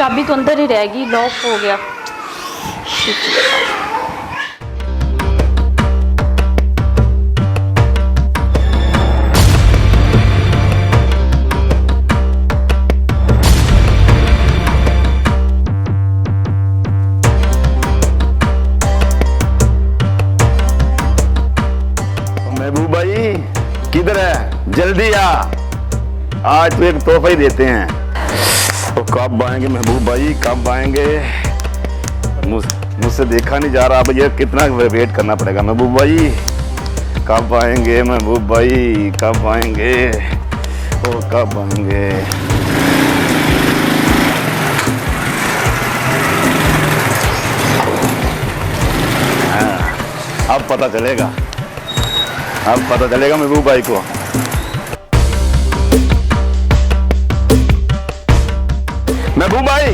चाबी तो अंदर ही रहेगी, लॉक हो गया। महबूब भाई किधर है, जल्दी आ, आज तो एक तोहफा ही देते हैं। तो कब आएंगे महबूब भाई, कब आएंगे? मुझसे देखा नहीं जा रहा, अब ये कितना वेट करना पड़ेगा महबूब भाई। कब आएंगे महबूब भाई, कब आएंगे? ओ कब आएंगे? हाँ, अब पता चलेगा, अब पता चलेगा महबूब भाई को। महबूब भाई,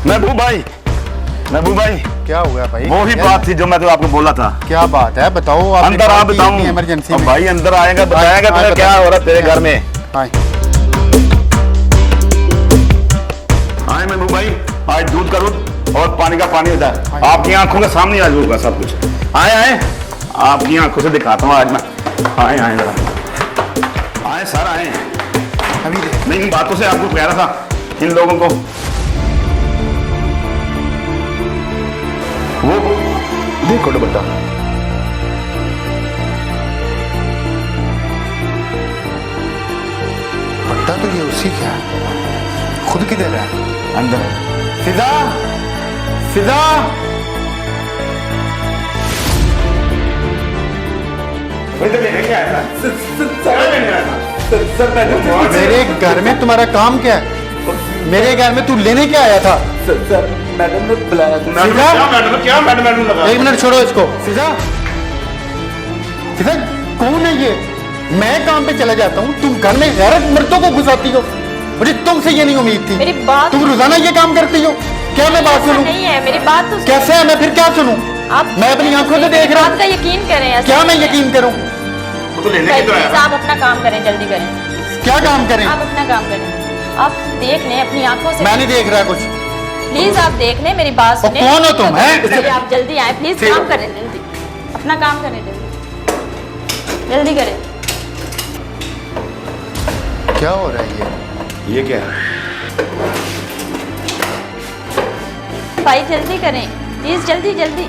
महबूब भाई, महबूब भाई, क्या हुआ भाई? वो ही बात थी जो मैं तो आपको बोला था। क्या बात है, बताओ। अंदर आ, बताऊं? इमरजेंसी अब में भाई अंदर आएगा, बताएगा तुम्हें क्या हो रहा है तेरे घर में। आए महबूब भाई, आज दूध का दूध और पानी का पानी होता है, आपकी आंखों के सामने आज होगा सब कुछ। आए आए, आपकी आंखों से दिखाता हूँ आज मैं। आए आए जरा, आए सर आए। अभी मैं इन बातों से आपको कह रहा था, इन लोगों को वो देखो दुपट्टा, पट्टा तो ये उसी का है, खुद किधर है? अंदर। फिजा, फिजा, मेरे घर में तुम्हारा काम क्या है? मेरे घर में तू लेने क्या आया था? सर मैडम ने बुलाया था। फिजा, एक मिनट छोड़ो इसको। फिजा, फिजा कौन है ये? मैं काम पे चला जाता हूँ, तुम घर में गैरत मर्दों को घुसाती हो। मुझे तुमसे ये नहीं उम्मीद थी। मेरी बात, तुम रोजाना ये काम करती हो। क्या मैं बात सुनूं? नहीं है मेरी बात तो कैसे है? मैं फिर क्या सुनूं? आप मैं अपनी आंखों से देख रहा बात का हूँ। यकीन करें। ऐसा क्या मैं यकीन करूं? वो तो लेने भाई, की तो आया प्लीज था। आप अपना काम करें, जल्दी करें। क्या काम करें? आप अपना काम करें, आप देख लें अपनी आंखों से। मैं नहीं देख रहा कुछ। प्लीज आप देख लें, मेरी बात तो सुने। कौन हो तुम, हैं? चलिए, आप जल्दी आए प्लीज, काम करें जल्दी, अपना काम करें जल्दी, जल्दी करें। क्या हो रहा है ये क्या है? भाई जल्दी करें प्लीज, जल्दी जल्दी।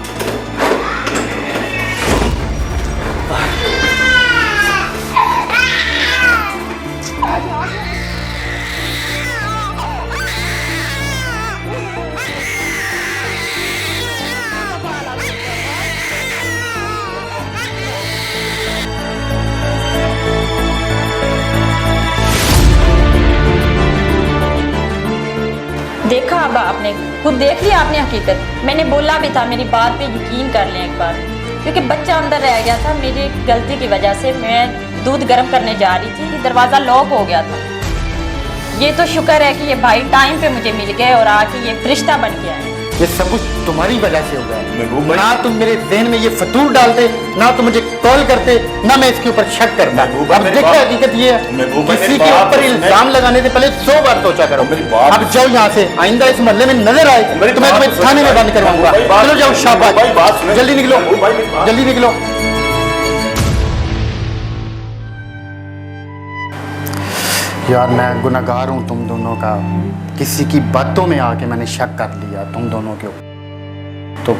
देखा अब आपने खुद देख लिया आपने हकीकत। मैंने बोला भी था, मेरी बात पे यकीन कर लें एक बार, क्योंकि बच्चा अंदर रह गया था। मेरी गलती की वजह से मैं दूध गर्म करने जा रही थी कि दरवाज़ा लॉक हो गया था। ये तो शुक्र है कि ये भाई टाइम पे मुझे मिल गए और आके ये फरिश्ता बन गया है। ये सब कुछ तुम्हारी वजह से हो गया महबूब है। भाई- ना तुम मेरे ज़हन में ये फतूर डालते, ना तुम मुझे कॉल करते, ना मैं इसके ऊपर शक करता। महबूब भाई, अब मेरी देखो बात- हकीकत ये है, महबूब भाई, किसी मेरी के बात ऊपर तो सुने। इल्जाम लगाने से पहले 100 बार सोचा करो। मेरी बात- अब जाओ यहाँ से, आइंदा इस मोहल्ले में नजर आए मेरी तो मैं बात तुम्हें तो थाने में सुने। बंद करवाऊंगा। महबूब भाई, चलो जाओ, शाबाश, महबूब भाई, बात सुने। जल्दी निकलो, महबूब भाई, मेरी बात- जल्दी निकलो। यार मैं गुनहगार हूँ तुम दोनों का, किसी की बातों में आके मैंने शक कर लिया तुम दोनों के ऊपर, तो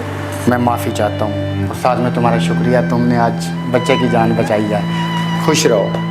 मैं माफ़ी चाहता हूँ। और साथ में तुम्हारा शुक्रिया, तुमने आज बच्चे की जान बचाई है। खुश रहो।